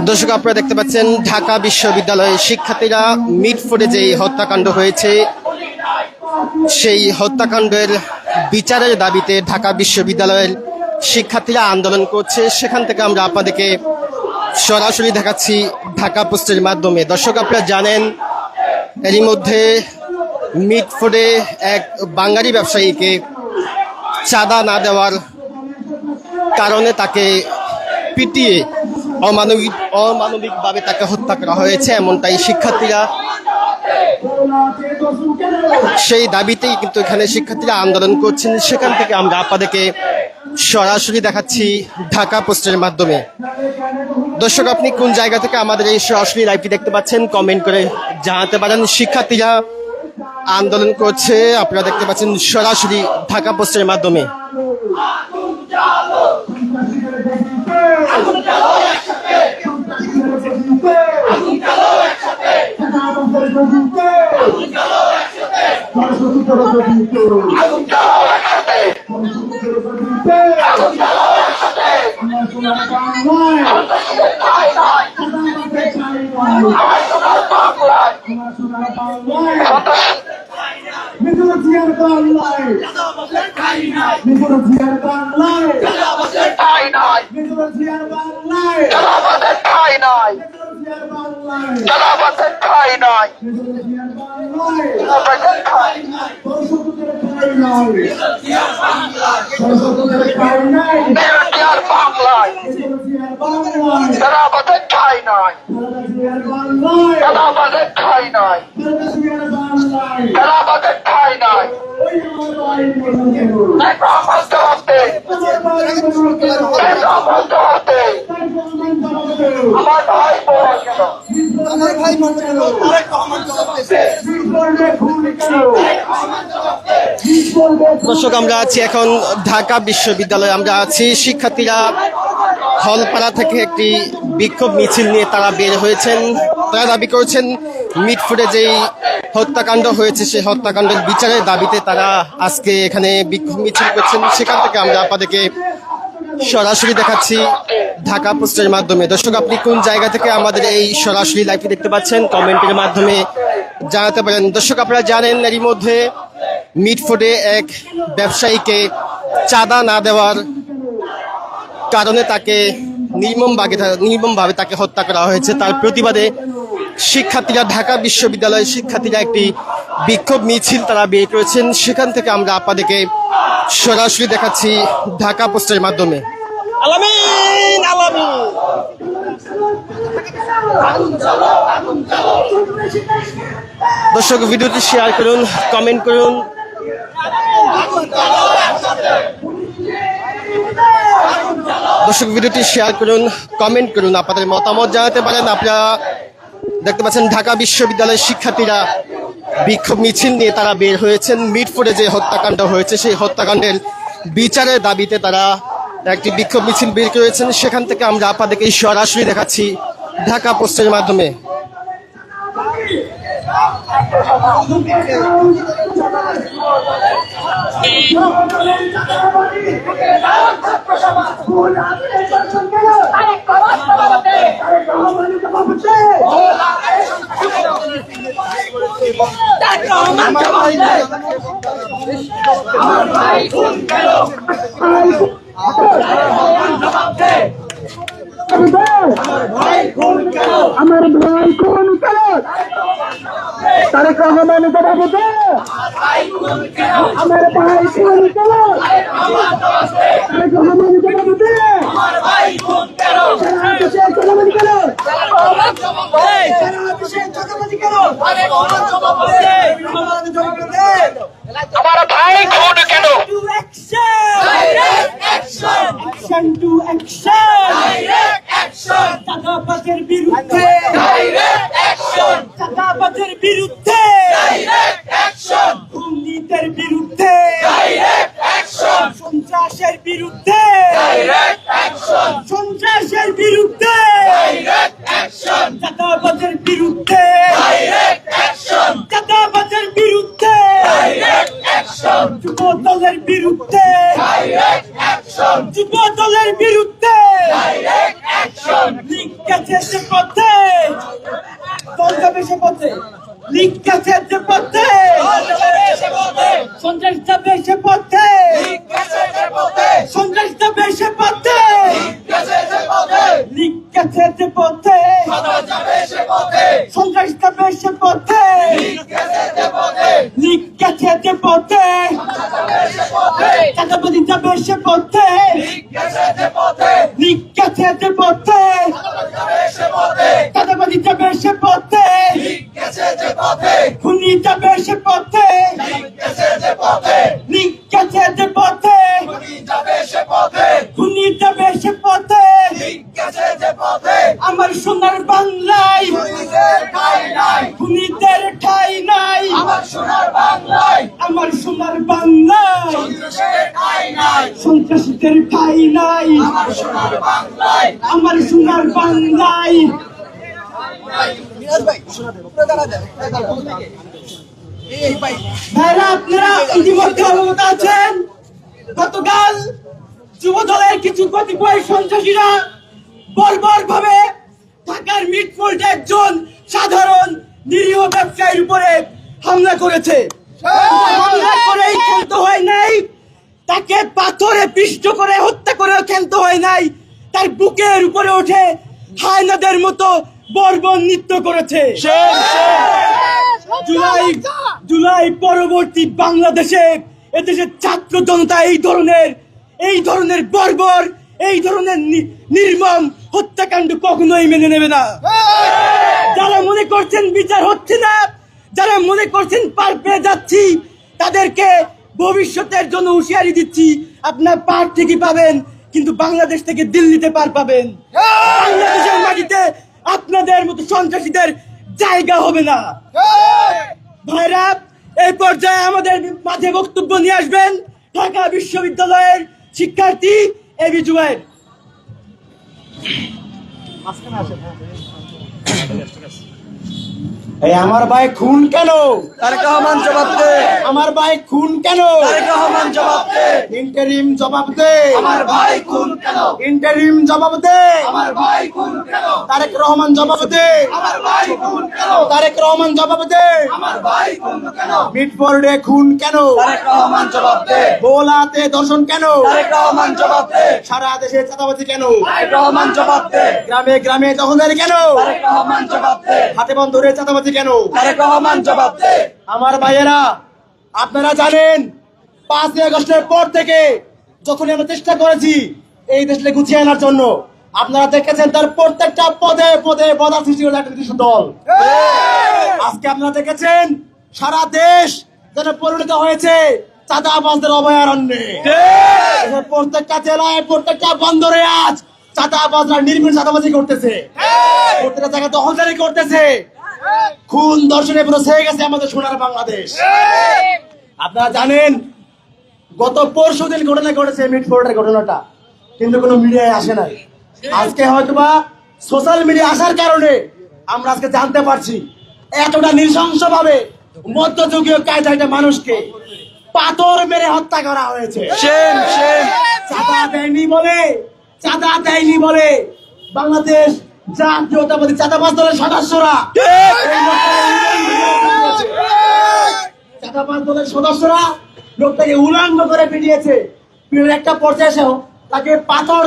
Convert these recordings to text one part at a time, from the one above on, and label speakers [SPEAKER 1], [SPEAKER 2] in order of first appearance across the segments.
[SPEAKER 1] দর্শক, আপনারা দেখতে পাচ্ছেন ঢাকা বিশ্ববিদ্যালয়ের শিক্ষার্থীরা মিটফোর্ডে যে হত্যাকাণ্ড হয়েছে সেই হত্যাকাণ্ডের বিচারের দাবিতে ঢাকা বিশ্ববিদ্যালয়ের শিক্ষার্থীরা আন্দোলন করছে। সেখান থেকে আমরা আপনাদেরকে সরাসরি দেখাচ্ছি ঢাকা পোস্টের মাধ্যমে। দর্শক, আপনারা জানেন এরই মধ্যে মিটফোর্ডে এক বাঙালি ব্যবসায়ীকে চাঁদা না দেওয়ার কারণে তাকে পিটিয়ে অমানবিকভাবে তাকে হত্যা করা হয়েছে, এমনটাই শিক্ষার্থীরা সেই দাবিতেই কিন্তু এখানে শিক্ষার্থীরা আন্দোলন করছেন। সেখান থেকে আমরা আপনাদেরকে সরাসরি দেখাচ্ছি ঢাকা পোস্টের মাধ্যমে। দর্শক, আপনি কোন জায়গা থেকে আমাদের এই সরাসরি লাইভটি দেখতে পাচ্ছেন কমেন্ট করে জানাতে পারেন। শিক্ষার্থীরা আন্দোলন করছে, আপনারা দেখতে পাচ্ছেন সরাসরি ঢাকা পোস্টের মাধ্যমে। দর্শক, আমরা আছি এখন ঢাকা বিশ্ববিদ্যালয়ে। আমরা আছি শিক্ষার্থীরা হলপাড়া থেকে একটি বিক্ষোভ মিছিল নিয়ে তারা বের হয়েছেন। তারা দাবি করেছেন মিটফোর্ডে যেই হত্যাকাণ্ড হয়েছে সেই হত্যাকাণ্ডের বিচারের দাবিতে তারা আজকে এখানে বিক্ষোভ মিছিল করছেন। সেখান থেকে আমরা আপনাদেরকে সরাসরি দেখাচ্ছি ঢাকা পোস্টের মাধ্যমে। দর্শক, আপনি কোন জায়গা থেকে আমাদের এই সরাসরি লাইভটি দেখতে পাচ্ছেন কমেন্টের মাধ্যমে জানাতে পারেন। দর্শক, আপনারা জানেন এরই মধ্যে মিটফোর্ডে এক ব্যবসায়ীকে চাঁদা না দেওয়ার কারণে তাকে নির্মমভাবে তাকে হত্যা করা হয়েছে। তার প্রতিবাদে শিক্ষার্থীরা ঢাকা বিশ্ববিদ্যালয়ের শিক্ষার্থীরা একটি বিক্ষোভ মিছিল তারা বের করেছেন। সেখান থেকে আমরা আপনাদেরকে সরাসরি দেখাচ্ছি ঢাকা পোস্টের মাধ্যমে। আলামিন আলামিন। দর্শক, ভিডিওটি শেয়ার করুন, কমেন্ট করুন। দর্শক, ভিডিওটি শেয়ার করুন, কমেন্ট করুন, আপনাদের মতামত জানাতে পারেন। আপনারা দেখতে পাচ্ছেন ঢাকা বিশ্ববিদ্যালয়ের শিক্ষার্থীরা বিক্ষোভ মিছিল নিয়ে তারা বের হয়েছেন। মিটফোর্ডে যে হত্যাকাণ্ড হয়েছে সেই হত্যাকাণ্ডের বিচারের দাবিতে তারা একটি বিক্ষোভ মিছিল বের করেছেন। সেখান থেকে আমরা আপনাদেরকে সরাসরি দেখাচ্ছি ঢাকা পোস্টের মাধ্যমে।
[SPEAKER 2] আমার ভাই খুন কেন? তারেক রহমান জবাব দে। আমার ভাই খুন কেন? তারেক রহমান জবাব দে। সারা দেশে জনগণ কেন? সারা দেশে জনগণ কেন?
[SPEAKER 3] আমার ভাই খুন কেন?
[SPEAKER 2] অ্যাকশন টু অ্যাকশন চাঁদাবাজের বিরুদ্ধে চাঁদাবাজের বিরুদ্ধে দুর্নীতির বিরুদ্ধে সন্ত্রাসের বিরুদ্ধে সন্ত্রাসের বিরুদ্ধে চাঁদাবাজের বিরুদ্ধে চাঁদাবাজের বিরুদ্ধে যুব দলের বিরুদ্ধে যুব দলের বিরুদ্ধে লিগ গেছে যে পথে দল যাবে সে পথে লিগ গেছে যে পথে সন্ত্রাস যাবে সে পথে সন্ত্রাস যাবে সে পথে লিগ গেছে যে পথে সন্ত্রাস যাবে সে পথে লিগ গেছে যে পথে চাঁদাবাজি যাবে সে পথে লিগ গেছে যে পথে চাঁদাবাজি যাবে সে পথে খুনি যাবে সে পথে লিগ গেছে যে পথে খুনি যাবে সে পথে আমার সোনার বাংলায় খুনিদের ঠাঁই নাই আমার সোনার বাংলায় সন্ত্রাসীদের ঠাঁই নাই আমার সোনার বাংলায় ভাইরা আপনারা ইতিমধ্যে অবগত আছেন গতকাল যুব দলের কিছু কতিপয় সন্ত্রাসীরা বর্বর ভাবে ঢাকার মিটফোর্ডে একজন সাধারণ নিরীহ ব্যবসায়ীর উপরে হামলা করেছে। হামলা করেই ক্ষান্ত হয় নাই, তাকে পাথরে পিষ্ট করে হত্যা করেও ক্ষান্ত হয় নাই, তার বুকের উপরে উঠে হায়নাদের মতো বর্বর নৃত্য করেছে। জুলাই পরবর্তী বাংলাদেশে এদেশের ছাত্র জনতা এই ধরনের বর্বর এই ধরনের নির্মম হত্যাকাণ্ড কখনোই মেনে নেবে না। যারা মনে করছেন বিচার হচ্ছে না, যারা মনে করছেন পার পেয়ে যাচ্ছি, তাদেরকে ভবিষ্যতের জন্য হুঁশিয়ারি দিচ্ছি, আপনার পার ঠিকই পাবেন, কিন্তু বাংলাদেশ থেকে দিল্লিতে পার পাবেন। বাংলাদেশের মাটিতে আপনাদের মতো সন্ত্রাসীদের জায়গা হবে না। ভাইরা, এই পর্যায়ে আমাদের মাঝে বক্তব্য নিয়ে আসবেন ঢাকা বিশ্ববিদ্যালয়ের শিক্ষার্থী এবি জুবায়ের।
[SPEAKER 4] এই আমার ভাই খুন কেন?
[SPEAKER 5] তারেক রহমান জবাব দে।
[SPEAKER 4] আমার ভাই খুন কেন?
[SPEAKER 5] তারেক রহমান জবাব দে।
[SPEAKER 4] ইন্টারিম জবাব দে।
[SPEAKER 5] আমার ভাই খুন কেন?
[SPEAKER 4] ইন্টারিম জবাব দে।
[SPEAKER 5] আমার ভাই খুন কেন?
[SPEAKER 4] তারেক রহমান জবাব দে।
[SPEAKER 5] আমার ভাই খুন কেন?
[SPEAKER 4] তারেক রহমান জবাব দে।
[SPEAKER 5] আমার ভাই খুন কেন?
[SPEAKER 4] মিটফোর্ডে খুন কেন?
[SPEAKER 5] তারেক রহমান জবাব দে।
[SPEAKER 4] ভোলাতে দর্শন কেন?
[SPEAKER 5] তারেক রহমান জবাব দে।
[SPEAKER 4] সারা দেশে চাঁদাবাজি কেন?
[SPEAKER 5] তারেক রহমান জবাব দে।
[SPEAKER 4] গ্রামে গ্রামে দখলদারি কেন?
[SPEAKER 5] তারেক রহমান জবাব দে।
[SPEAKER 4] হাতে বন্ধরে চাঁদাবাজি কেন?
[SPEAKER 5] তারেক রহমান জবাব দে।
[SPEAKER 4] আমার ভাইয়েরা, আপনারা জানেন 5ই আগস্টের পর থেকে যখন আমরা চেষ্টা করেছি এই দেশকে গুছিয়ে আনার জন্য, আপনারা দেখেছেন তার প্রত্যেকটা পদে পদে বাধা সৃষ্টি করে একটা নির্দিষ্ট দল। আজকে আপনারা দেখেছেন সারা দেশ যেন পরিণত হয়েছে চাঁদাবাজদের অভয়ারণ্যে। প্রত্যেকটা জেলায় প্রত্যেকটা বন্দরে আজ চাঁদাবাজরা নির্মূল চাঁদাবাজি করতেছে, প্রত্যেকটা জায়গায় দখলদারি করতেছে, খুন দর্শনে পুরো ছেয়ে গেছে আমাদের সোনার বাংলাদেশ। আপনারা জানেন গত পরশুদিন ঘটনা ঘটেছে মিটফোর্ডের ঘটনাটা, কিন্তু কোনো মিডিয়ায় আসে নাই। আজকে হয়তোবা সোশ্যাল মিডিয়া আসার কারণে আমরা আজকে জানতে পারছি এতটা নৃশংস ভাবে মধ্যযুগীয় কায়দায় একটা মানুষকে পাথর মেরে হত্যা করা হয়েছে। চাঁদা দেয়নি বলে বাংলাদেশ জাতীয়তাবাদী চাঁদাবাজ দলের সদস্যরা লোকটাকে উলঙ্গ করে পিটিয়েছে। একটা পর্যায়ে এসেও তাকে পাথর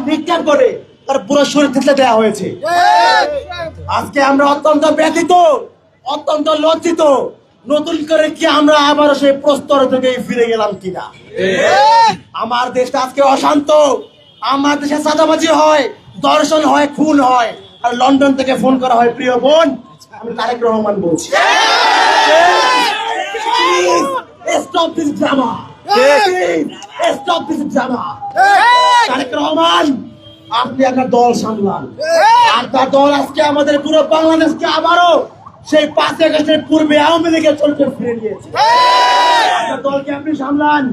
[SPEAKER 4] নিক্ষেপ করে তার পুরো শরীর থেতলে দেওয়া হয়েছে। আজকে আমরা অত্যন্ত ব্যথিত, অত্যন্ত লজ্জিত। নতুন করে কি আমরা আবারও সেই প্রস্তর থেকে ফিরে গেলাম কিনা? আমার দেশটা আজকে অশান্ত, আমার দেশে চাঁদাবাজি হয়, দর্শন হয়, খুন হয়, আর লন্ডন থেকে ফোন করা হয় প্রিয় বোন আমি তারেক রহমান বলছি। stop this drama. Stop this drama. Tarique Rahman, আপনি আপনার দল সামলান। আর তার দল আজকে আমাদের পুরো বাংলাদেশকে আবারও সেই 5 আগস্টের পূর্বে আওয়ামী লীগের চরিত্রে ফিরে নিয়েছে। আপনার দলকে আপনি সামলান।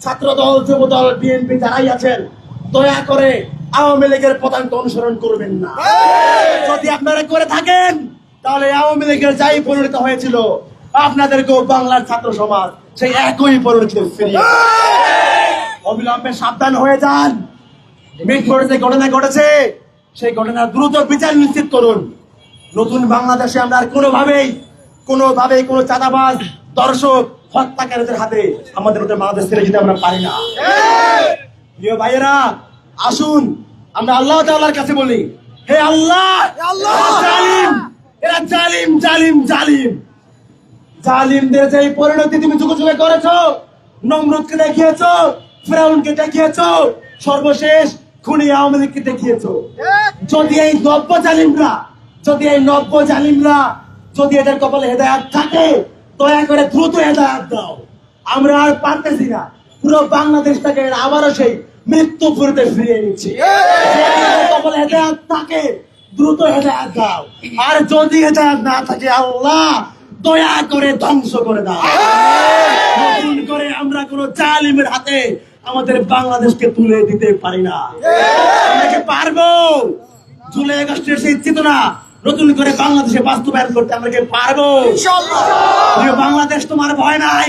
[SPEAKER 4] ছাত্র দল, যুব দল, বিএনপি যারাই আছেন, দয়া করে আওয়ামী লীগের পতাকা অনুসরণ করবেন না। যদি আপনারা করে থাকেন তাহলে আওয়ামী লীগের যাই পরিণত হয়েছিল, আপনাদেরকেও বাংলার ছাত্র সমাজ সেই একই পরিণতি ফিরিয়ে অবিলম্বে সাবধান হয়ে যান। মিটফোর্ডে যে ঘটনা ঘটেছে সেই ঘটনার দ্রুত বিচার নিশ্চিত করুন। নতুন বাংলাদেশে আমরা আর কোনোভাবেই কোনো চাঁদাবাজ, দর্শক, হত্যাকারীদের হাতে আমাদের নতুন বাংলাদেশ ছেড়ে যেতে আমরা পারি না। প্রিয় ভাইয়েরা, আসুন আমরা আল্লাহ তাআলার কাছে বলি, হে আল্লাহ, এরা জালিম জালিম জালিম জালিমদের যে পরিণতি তুমি যুগে যুগে করেছো, নমরুদকে দেখিয়েছো, ফিরাউনকে দেখিয়েছো, সর্বশেষ খুনি আওয়ামী লীগকে দেখিয়েছো। যদি এই নব্য জালিমরা যদি এদের কপালে হেদায়েত থাকে, দয়া করে দ্রুত হেদায়েত দাও। আমরা আর পারতেছি না, পুরো বাংলাদেশটাকে আবারও সেই মৃত্যু পুরীতে ফিরিয়ে নিচ্ছি। কপালে হেদায়েত থাকে, দ্রুত হেদায়েত দাও। আর যদি হেদায়েত না থাকে, আল্লাহ দয়া করে ধ্বংস করে দাও। নতুন করে আমরা কোন জালিমের হাতে আমাদের বাংলাদেশকে তুলে দিতে পারি না। আমরা কি পারবো? জুলাই আগস্টের সেই চেতনা নতুন করে বাংলাদেশে বাস্তবায়ন করতে আমরা কি পারবো? ইনশাআল্লাহ। বাংলাদেশ তোমার ভয় নাই,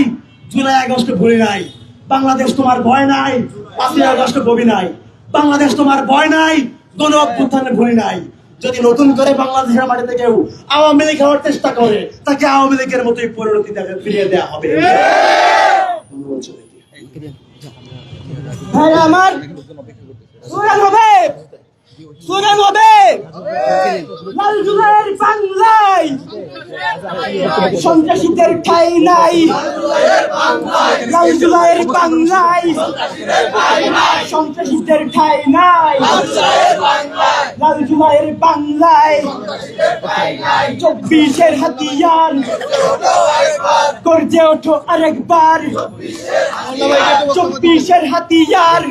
[SPEAKER 4] জুলাই আগস্ট ভুলি নাই। বাংলাদেশ তোমার ভয় নাই, 5ই আগস্ট ভুলি নাই। বাংলাদেশ তোমার ভয় নাই, গণ অভ্যুত্থানে ভুলি নাই। যদি নতুন করে বাংলাদেশের মাটিতে কেউ আওয়ামী লীগ হওয়ার চেষ্টা করে, তাকে আওয়ামী লীগের মতোই পরিণতি ফিরিয়ে দেওয়া হবে।
[SPEAKER 2] ভাই আমার সুরান হবে, সুরান হবে। লাল জুলাইয়ের বাংলায় সন্ত্রাসীদের ঠাঁই নাই। লাল জুলাইয়ের বাংলায় সন্ত্রাসীদের ঠাঁই নাই। লাল জুলাইয়ের বাংলায় 24-এর হাতিয়ার গর্জে ওঠো আরেকবার। 24-এর হাতিয়ার।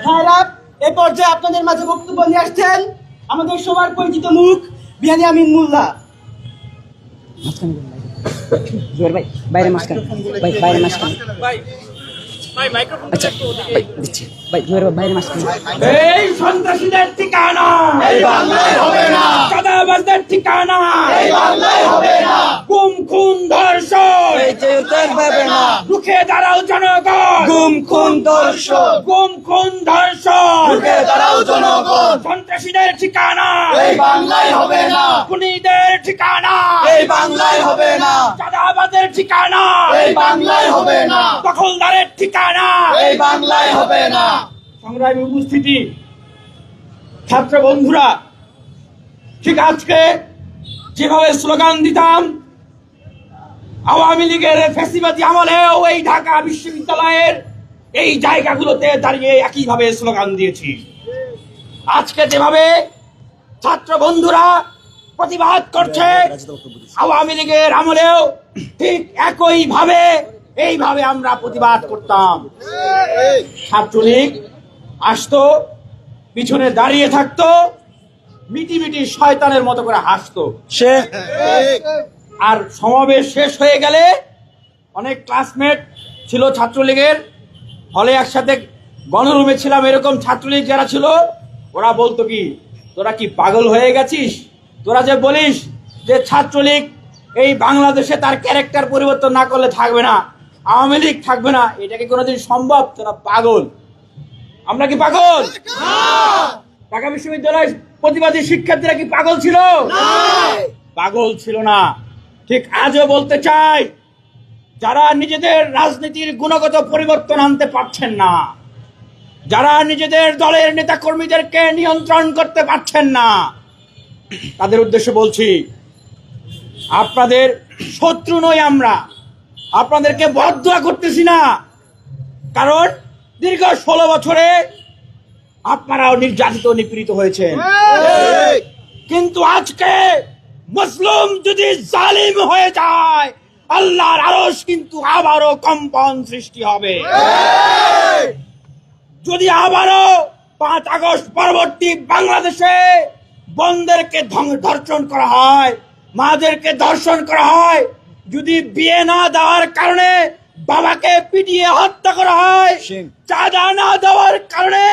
[SPEAKER 2] খারাপ এ পর্যায়ে আপনাদের মাঝে বক্তব্য নিয়ে আসছেন আমাদের সবার পরিচিত মুখ বিহানী আমিন মোল্লা।
[SPEAKER 6] জোর ভাই বাইরে মাঝখানে, ভাই বাইরে মাঝখানে, আচ্ছা ভাই দিচ্ছি ভাই, জোর বাইরে মাঝখানে।
[SPEAKER 2] এই সন্ত্রাসীদের ঠিকানা
[SPEAKER 4] এই বাংলায় হবে না,
[SPEAKER 2] চাঁদাবাজদের ঠিকানা
[SPEAKER 4] এই বাংলায় হবে না,
[SPEAKER 2] গুম খুন ধর্ষণ রুখে দাঁড়াও জনগণ।
[SPEAKER 5] গুম খুন দর্শন,
[SPEAKER 2] গুম খুন ধর্ষণ
[SPEAKER 4] রুখে দাঁড়াও জনগণ।
[SPEAKER 2] সন্ত্রাসীদের ঠিকানা
[SPEAKER 4] এই বাংলায় হবে না,
[SPEAKER 2] খুনিদের ঠিকানা
[SPEAKER 5] এই বাংলায় হবে না,
[SPEAKER 2] চাঁদাবাজের ঠিকানা
[SPEAKER 4] এই বাংলায় হবে না,
[SPEAKER 2] দখলদারের ঠিকানা
[SPEAKER 4] এই বাংলায় হবে না।
[SPEAKER 2] সংগ্রামী উপস্থিতি, ছাত্র বন্ধুরা, ঠিক আজকে যেভাবে স্লোগান দিতাম আওয়ামী লীগের ফ্যাসিবাদী আমলেও এই ঢাকা বিশ্ববিদ্যালয়ের এই জায়গাগুলোতে দাঁড়িয়ে একইভাবে স্লোগান দিয়েছি। আজকে যেভাবে ছাত্র বন্ধুরা প্রতিবাদ করছে আওয়ামী লীগের আমলেও ঠিক একইভাবে এইভাবে আমরা প্রতিবাদ করতাম। ছাত্রলীগ আসতো, পিছনে দাঁড়িয়ে থাকতো, মিটি মিটি শয়তানের মতো করে হাসতো। আর সমাবেশ শেষ হয়ে গেলে অনেক ক্লাসমেট ছিল ছাত্রলীগের, হলে একসাথে গণরুমে ছিলাম, এরকম ছাত্রলীগ যারা ছিল ওরা বলতো কি, তোরা কি পাগল হয়ে গেছিস? তোরা যে বলিস যে ছাত্রলীগ এই বাংলাদেশে তার ক্যারেক্টার পরিবর্তন না করলে থাকবে না, আওয়ামী লীগ থাকবে না, এটা কি কোনোদিন সম্ভব? তোরা পাগল। আমরা কি পাগল? ঢাকা বিশ্ববিদ্যালয়ের প্রতিবাদী শিক্ষার্থীরা কি পাগল ছিল? পাগল ছিল না। ঠিক আজও বলতে চাই, যারা নিজেদের রাজনীতির গুণগত পরিবর্তন আনতে পারছেন না, যারা নিজেদের দলের নেতা কর্মীদেরকে নিয়ন্ত্রণ করতে পারছেন না, তাদের উদ্দেশ্যে বলছি, আপনাদের শত্রু নই আমরা, আপনাদেরকে বদদোয়া করতেছি না। কারণ দীর্ঘ 16 বছরে আপনারাও নির্যাতিত নিপীড়িত হয়েছেন, কিন্তু আজকে মুসলিম যদি জালিম হয়ে যায়, আল্লাহর আরশ কিন্তু আবারও কম্পন সৃষ্টি হবে। যদি আবারও 5 আগস্ট পরবর্তী বাংলাদেশে বোনদেরকে ধর্ষণ করা হয়, মাদেরকে ধর্ষণ করা হয়, যদি বিয়ে না দেওয়ার কারণে বাবাকে পিটিয়ে হত্যা করা হয়, চাঁদা না দেওয়ার কারণে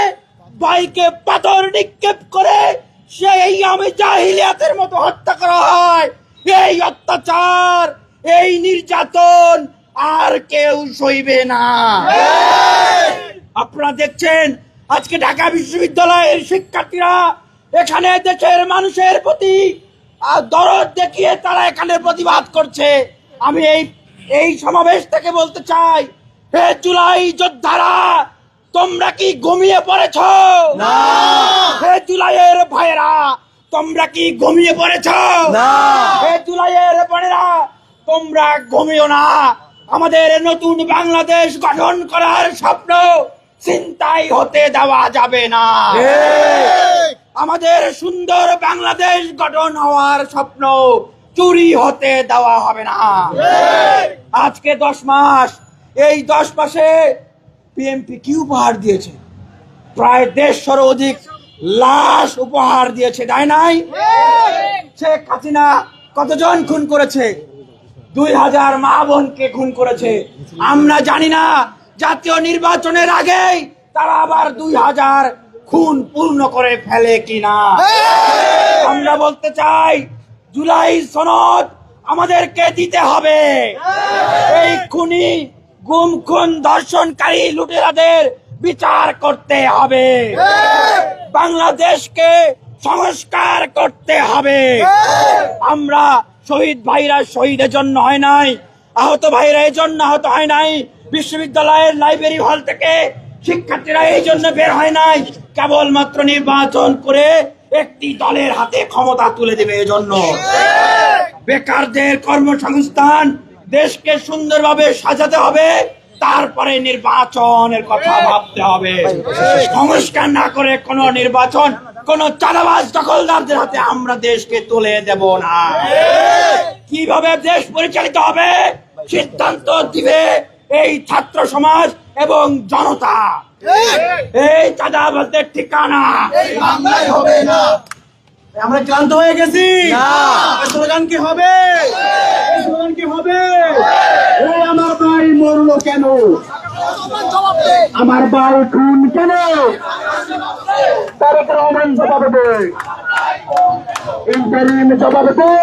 [SPEAKER 2] ভাইকে পাথর নিক্ষেপ করে সেই আমি জাহিলিয়াতের মতো হত্যা করা হয়, এই অত্যাচার, এই নির্যাতন আর কেউ সইবে না। আপনারা দেখছেন আজকে ঢাকা বিশ্ববিদ্যালয়ের শিক্ষার্থীরা এখানে দেশের মানুষের প্রতি দরদ দেখিয়ে তারা এখানে প্রতিবাদ করছে। আমি এই সমাবেশ থেকে বলতে চাই, হে জুলাই যোদ্ধারা, তোমরা কি ঘুমিয়ে পড়েছ? না। হে জুলাইয়ের ভাইয়েরা, তোমরা কি ঘুমিয়ে পড়েছ? না। হে জুলাইয়ের বোনেরা, তোমরা ঘুমিও না। আমাদের নতুন বাংলাদেশ গঠন করার স্বপ্ন চিন্তাই হতে দেওয়া যাবে না। আমাদের সুন্দর বাংলাদেশ গঠন হওয়ার স্বপ্ন চুরি হতে দেওয়া হবে না। আজকে 10 মাস, এই 10 মাসে বিএনপি কি উপহার দিয়েছে? প্রায় 150 অধিক লাশ উপহার দিয়েছে, তাই নাই? শেখ হাসিনা কতজন খুন করেছে? 2000 মা বোনকে খুন করেছে। আমরা জানি না জাতীয় নির্বাচনের আগেই তারা আবার 2000 খুন পূর্ণ করে ফেলে কিনা। আমরা বলতে চাই, জুলাই সনদ আমাদেরকে দিতে হবে। এই খুনি, গুম খুন, ধর্ষণকারী, লুটেরাদের বিচার করতে হবে। বাংলাদেশকে সংস্কার করতে হবে। আমরা শহীদ ভাইরা শহীদের জন্য হয় নাই, আহত ভাইরা এই জন্য আহত হয় নাই, বিশ্ববিদ্যালয়ের লাইব্রেরি হল থেকে শিক্ষার্থীরা এই জন্য বের হয় নাই কেবলমাত্র নির্বাচন করে একটি দলের হাতে ক্ষমতা তুলে দেবে এজন্য। বেকারদের কর্মসংস্থান, দেশকে সুন্দরভাবে সাজাতে হবে, তারপরে নির্বাচনের কথা ভাবতে হবে। সংস্কার না করে কোন নির্বাচন কোন চাঁদাবাজ দখলদারদের হাতে আমরা দেশকে তুলে দেব না। কিভাবে দেশ পরিচালিত হবে সিদ্ধান্ত দিবে এই ছাত্র সমাজ এবং জনতা। এই চাঁদাবাজদের ঠিকানা
[SPEAKER 4] বাংলায় হবে না। আমরা ক্লান্ত হয়ে গেছি। স্লোগান কি হবে? স্লোগান কি হবে? আমার ভাই মরলো কেন? আমার ভাই খুন কেন? তারেক রহমান জবাব দে, ইন্টারিম জবাব দে।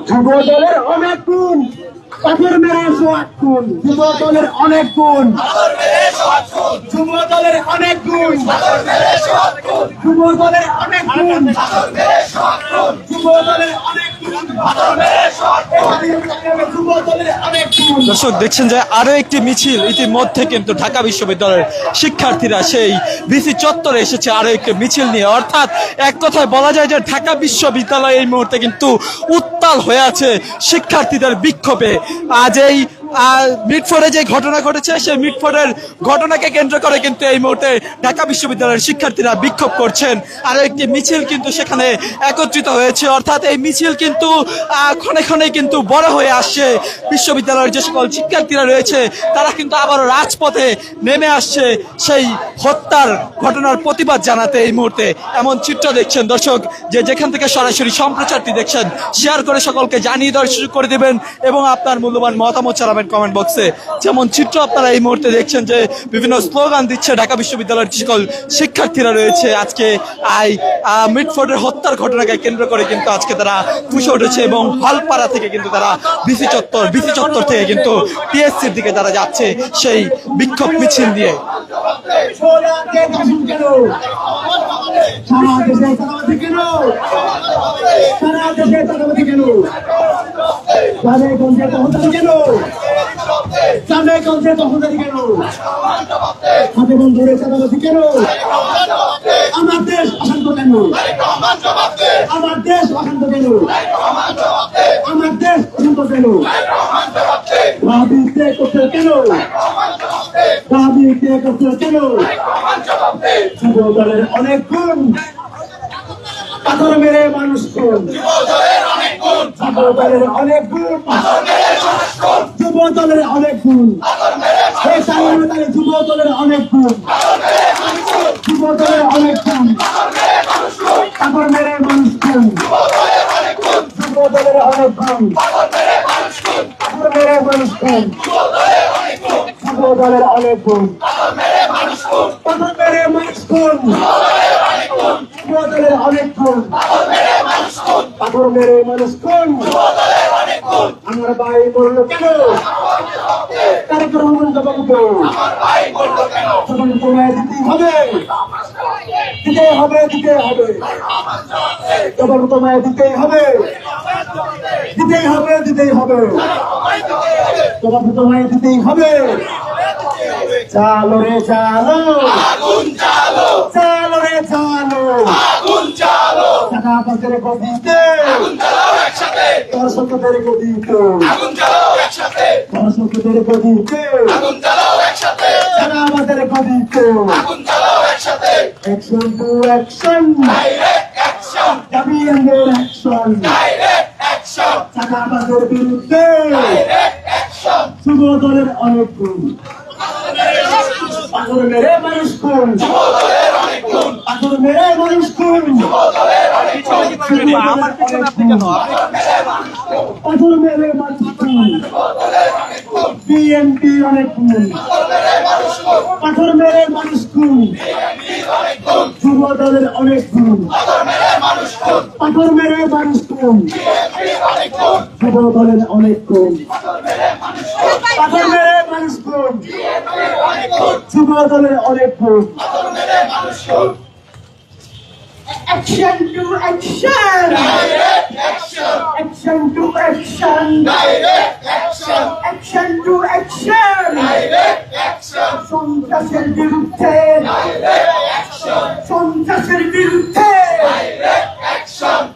[SPEAKER 4] যুব দলের অনেক গুণ, পাথর মেরে 108 খুন। যুব দলের অনেক গুণ, যুব দলের অনেক গুণ, যুব দলের অনেক গুণ, যুব দলের অনেক গুণ, যুব দলের অনেক গুণ।
[SPEAKER 5] দর্শক দেখছেন যে আরো একটি মিছিল ইতিমধ্যে কিন্তু ঢাকা বিশ্ববিদ্যালয়ের শিক্ষার্থীরা সেই ভিসি চত্বরে এসেছে আরো একটি মিছিল নিয়ে। অর্থাৎ এক কথায় বলা যায় যে ঢাকা বিশ্ববিদ্যালয় এই মুহূর্তে কিন্তু উত্তাল হয়ে আছে শিক্ষার্থীদের বিক্ষোভে। আজ এই মিটফোর্ডে যে ঘটনা ঘটেছে সেই মিটফোর্ডের ঘটনাকে কেন্দ্র করে কিন্তু এই মুহূর্তে ঢাকা বিশ্ববিদ্যালয়ের শিক্ষার্থীরা বিক্ষোভ করছেন। আরো একটি মিছিল কিন্তু সেখানে একত্রিত হয়েছে। অর্থাৎ এই মিছিল কিন্তু ক্ষণে ক্ষণে কিন্তু বড় হয়ে আসছে। বিশ্ববিদ্যালয়ের যে সকল শিক্ষার্থীরা রয়েছে তারা কিন্তু আবারও রাজপথে নেমে আসছে সেই হত্যার ঘটনার প্রতিবাদ জানাতে। এই মুহূর্তে এমন চিত্র দেখছেন দর্শক, যে যেখান থেকে সরাসরি সম্প্রচারটি দেখছেন শেয়ার করে সকলকে জানিয়ে দেওয়ার সুযোগ করে দেবেন এবং আপনার মূল্যবান মতামত জানাবেন কমেন্ট বক্সে। যেমন চিত্র আপনারা এই মুহূর্তে দেখছেন যে বিভিন্ন স্লোগান দিচ্ছে ঢাকা বিশ্ববিদ্যালয়ের যে সকল শিক্ষার্থীরা রয়েছে। আজকে মিটফোর্ডের হত্যার ঘটনাকে কেন্দ্র করে কিন্তু আজকে তারা ফুসে উঠেছে এবং হলপাড়া থেকে কিন্তু তারা বিসি চত্বর থেকে কিন্তু টিএসসির দিকে তারা যাচ্ছে সেই বিক্ষোভ মিছিল নিয়ে।
[SPEAKER 4] আমার দেশ অশান্ত কেন? আমার দেশ অশান্ত কেন? আমার দেশ অশান্ত কেন? দাবি কে করছে কেন? দাবি কে করছে কেন? যুব দলের অনেক গুণ, পাথর মেরে মানুষ খুন। যুব দলের অনেক গুণ, যুব দলের অনেক গুণ, এই তালে যুব দলের অনেক গুণ, যুব দলের অনেক গুণ, তারপর মেরে মানুষ গুণ, যুব দলের অনেক গুণ, তারপর মেরে মানুষ গুণ, যুব দলের অনেক গুণ, তারপর মেরে মানুষ গুণ, যুব দলের অনেক গুণ, তারপর মেরে মানুষ গুণ। আমার ভাই বললো কেন তারেক রহমান জবাব দেব, জবাব তোমায় দিতেই হবে, দিতে হবে, দিতে হবে, জবাব তোমায় দিতেই হবে, দিতেই হবে, দিতেই হবে, জবাব তোমায় দিতেই হবে। চালো রে চালো, চালো রে চালো, চাঁদাবাজের গদিতে, দর্শকদের গদিতে, দর্শকদের গদিতে, চাঁদাবাজের গদিতে, অ্যাকশন টু অ্যাকশন, ডাবিয়ানদের অ্যাকশন, চাঁদাবাজের বিরুদ্ধে যুব দলের অনেক গুণ, পাথর মেরে মানুষ খুন, পাথর মেরে মানুষ খুন, পাথর মেরে মানুষ খুন, বিএনপি অনেক খুন, পাথর মেরে মানুষ খুন, যুব দলের অনেক খুন, পাথর মেরে মানুষ খুন, যুব দলের অনেক খুন, পাথর মেরে মানুষ খুন, যুব দলের অনেক খুন। Action to action, action to action, action to action, সন্ত্রাসের বিরুদ্ধে, সন্ত্রাসের বিরুদ্ধে,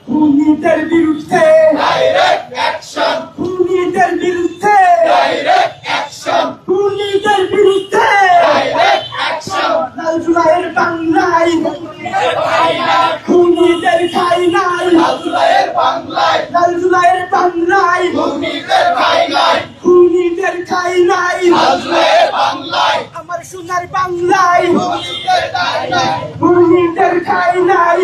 [SPEAKER 4] খুনিদের বিরুদ্ধে, খুনিদের বিরুদ্ধে, খুনিদের বিরুদ্ধে, লাল জুলাইয়ের বাংলায় খুনিদের ঠাঁই নাই, লাল জুলাইয়ের বাংলায় খুনিদের ঠাঁই নাই, আমার সোনার বাংলায় খুনিদের ঠাঁই নাই।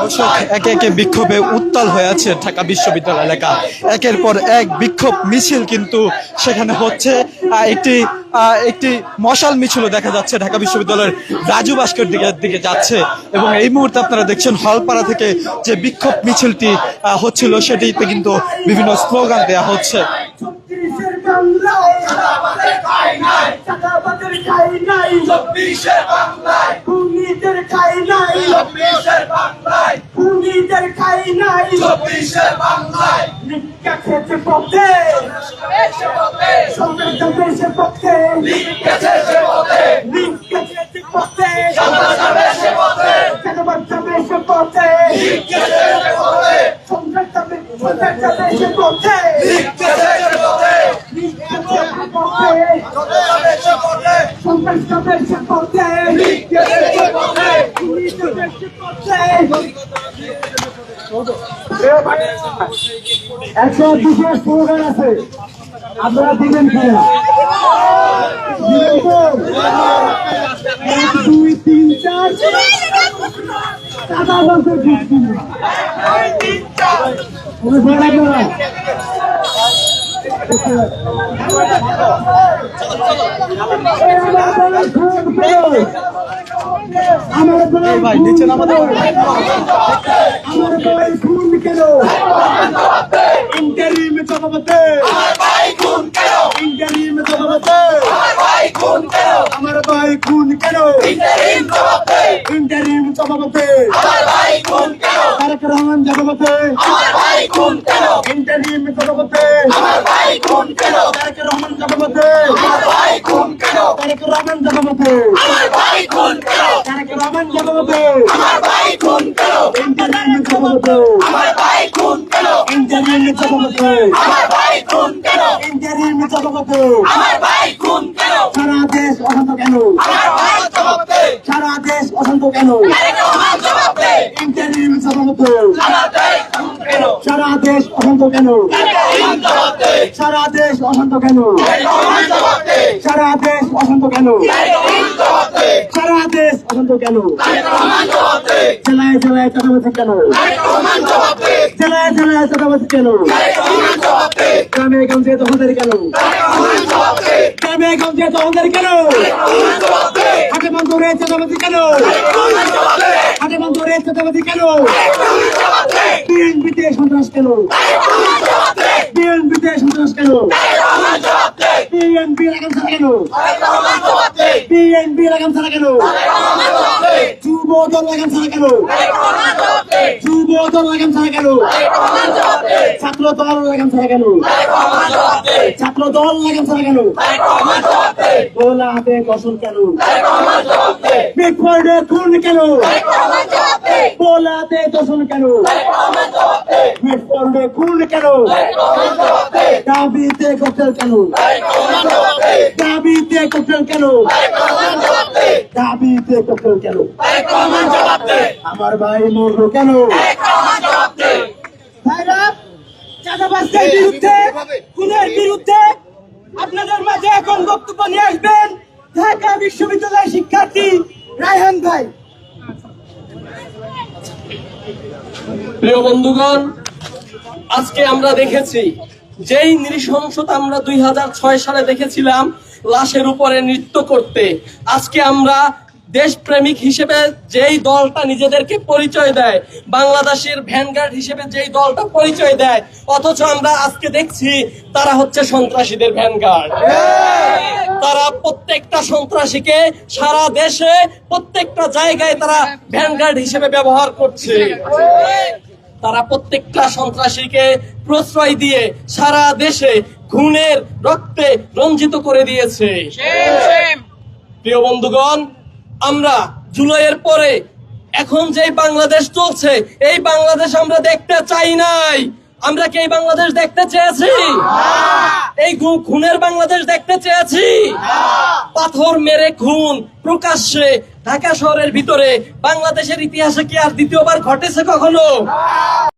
[SPEAKER 5] দর্শক, একে একে বিক্ষোভে উত্তাল হয়ে আছে ঢাকা বিশ্ববিদ্যালয় এলাকা। একের পর এক বিক্ষোভ মিছিল কিন্তু সেখানে হচ্ছে। একটি মশাল মিছিলও দেখা যাচ্ছে ঢাকা বিশ্ববিদ্যালয়ের রাজু ভাস্কর দিকে যাচ্ছে, এবং এই মুহূর্তে আপনারা দেখছেন হলপাড়া থেকে যে বিক্ষোভ মিছিলটি হচ্ছিল সেটিতে কিন্তু বিভিন্ন স্লোগান দেওয়া হচ্ছে।
[SPEAKER 2] চব্বিশের বাংলায় চাঁদাবাজের ঠাঁই নাই, চাঁদাবাজের ঠাঁই নাই, চব্বিশের বাংলায় খুনিদের ঠাঁই নাই, চব্বিশের বাংলায় খুনিদের ঠাঁই নাই, চব্বিশের বাংলায় লিখা খেতে পথে, সংগ্রাম দেশে পথে, লিখা খেতে পথে, লিখা খেতে পথে, সংগ্রাম দেশে পথে, চাঁদাবাজ দেশে পথে, লিখা খেতে পথে, সংগ্রাম দেশে পথে, লিখা খেতে পথে, লিখা খেতে পথে, সংগ্রাম দেশে পথে, লিখা খেতে পথে, লিখা খেতে পথে।
[SPEAKER 4] 100-200 স্লোগান আছে, আপনারা দিবেন কি? 1, 2, 3, 4 চাঁদাবাজের বিরুদ্ধে আমার ভাই নিচে নামাতে আমার ভাই খুন কেন, ইন্টারিম জবাবতে, আমার ভাই খুন কেন, ইন্টারিম জবাবতে, আমার ভাই খুন কেন, আমার ভাই খুন কেন, ইন্টারিম জবাবতে, ইন্টারিম জবাবতে, আমার ভাই খুন কেন, তারেক রহমান জবাবতে, আমার ভাই খুন কেন, ইন্টারিম জবাবতে, আমার ভাই খুন কেন, তারেক রহমান জবাবতে, আমার ভাই খুন কেন, তারেক রহমান জবাবতে, আমার ভাই খুন কেন, তারেক রহমান জবাবতে, আমার ভাই খুন কেন, ইন্টারিম জবাবতে, আমার ভাই খুন কেন, ইন্টারিম জবাবতে, আমার ভাই খুন কেন, ইন্টারিম জবাবতে, আমার ভাই খুন কেন, সারা দেশ অশান্ত কেন, আমার ভাই জবাবতে, সারা দেশ অশান্ত কেন, তারেক রহমান জবাবতে, ইন্টারিম সভাপতি সারা দেশ অশান্ত কেন? সারা দেশ অশান্ত কেন? সারা দেশ অশান্ত কেন? সারা দেশ অশান্ত কেন? জেলায় জেলায় চাঁদাবাজি কেন? জেলায় জেলায় চাঁদাবাজি কেন? গ্রামে গঞ্জে দখলদারি কেন? গ্রামে গঞ্জে দখলদারি কেন? হাটে বন্দরে চাঁদাবাজি কেন? হাটে বন্দরে চাঁদাবাজি কেন? বিএনপিতে সন্ত্রাস কেন? বিএনপিতে সন্ত্রাস কেন? বিএনপি লাগাম ছাড়া কেন? বিএনপি লাগাম ছাড়া কেন? যুব দল লাগাম ছাড়া কেন? যুব দল লাগাম ছাড়া কেন? ছাত্র দল লাগাম ছাড়া কেন? ছাত্র দল লাগাম ছাড়া কেন? গোলা হাতে কসল কেন? বিফোর্ডে খুন কেন? গোলা হাতে কসল কেন? বিফোর্ডে খুন কেন? দাবিতে ককটেল কেন? দাবিতে ককটেল কেন? দাবিতে ককটেল কেন? আমার ভাই মরলো কেন?
[SPEAKER 2] ভাইরা, চাঁদাবাজদের বিরুদ্ধে, খুনের বিরুদ্ধে আপনাদের মাঝে এখন বক্তব্য নিয়ে আসবেন ঢাকা বিশ্ববিদ্যালয়ের শিক্ষার্থী রায়হান ভাই।
[SPEAKER 7] প্রিয় বন্ধুগণ, আজকে আমরা দেখেছি যেই নৃশংসতা আমরা 2006 সালে দেখেছিলাম লাশের উপরে নৃত্য করতে, আজকে আমরা দেশপ্রেমিক হিসেবে যেই দলটা নিজেদেরকে পরিচয় দেয়, বাংলাদেশের ভ্যানগার্ড হিসেবে যেই দলটা পরিচয় দেয়, অথচ আমরা আজকে দেখছি তারা হচ্ছে সন্ত্রাসীদের ভ্যানগার্ড। তারা প্রত্যেকটা সন্ত্রাসীকে সারা দেশে প্রত্যেকটা জায়গায় তারা ভ্যানগার্ড হিসেবে ব্যবহার করছে। তারা প্রত্যেকটা সন্ত্রাসীকে প্রশ্রয় দিয়ে সারা দেশে খুনের রক্তে রঞ্জিত করে দিয়েছে। প্রিয় বন্ধুগণ, আমরা জুলাইয়ের পরে এখন যে বাংলাদেশ চলছে, এই বাংলাদেশ আমরা দেখতে চাই নাই। আমরা কি এই বাংলাদেশ দেখতে চেয়েছি? এই খুনের বাংলাদেশ দেখতে চেয়েছি? পাথর মেরে খুন প্রকাশ্যে ঢাকা শহরের ভিতরে বাংলাদেশের ইতিহাসে কি আর দ্বিতীয়বার ঘটেছে কখনো?